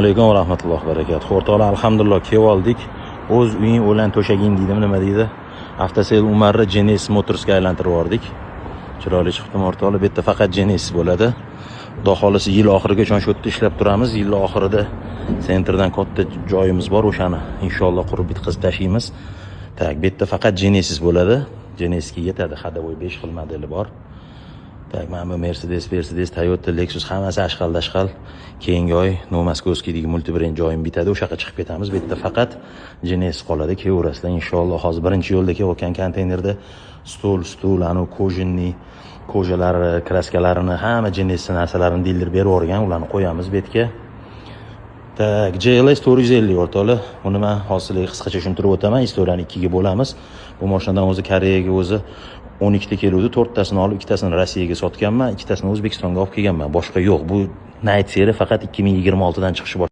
Alaykum va rahmatullohi va barakatuh. O'rtoqlar, alhamdulillah kelib oldik. O'z uying o'lan to'shaging deydimi, nima deydi? Avtosel Umarni Genesis Motorsga aylantirib yubordik. Chiroyli chiqdimi o'rtoqlar? Bu yerda faqat Genesis bo'ladi. Xudo xolisi yil oxirigacha shu yerda ishlab turamiz. Yil oxirida sentrdan katta joyimiz bor, o'shani inshaalloh qurib bitkazib tashlaymiz. Tak, bu yerda faqat Genesis bo'ladi. Genesisga yetadi, hadavoy 5 xil modeli bor. Tak, mana bu Mercedes, Toyota, Lexus hammasi ashqal-dashqal. Keyingi oy Nomaskovskiydagi multibrend joyim bitadi, o'sha yoqqa chiqib ketamiz. Bu yerda faqat Genesis qoladi. Kelaverasizlar inshaalloh. Hozir birinchi yo'lda kelayotgan konteynerda stul, anu kojinni, kojalari, kraskalarini, hamma Genesis narsalarini diler berib yuborgan, ularni qo'yamiz bu yerga. Tak, JLS 450 o'rtoqlar. Buni men hozir qisqacha tushuntirib o'taman. Istoriyani ikkiga bo'lamiz. Bu mashinadan o'zi Koreyaga o'zi 12 ta keluvdi, 4 tasini olib, 2 tasini Rossiyaga sotganman, 2 tasini O'zbekistonga olib kelganman. Boshqa yo'q. Bu Night Series faqat 2026 dan chiqishi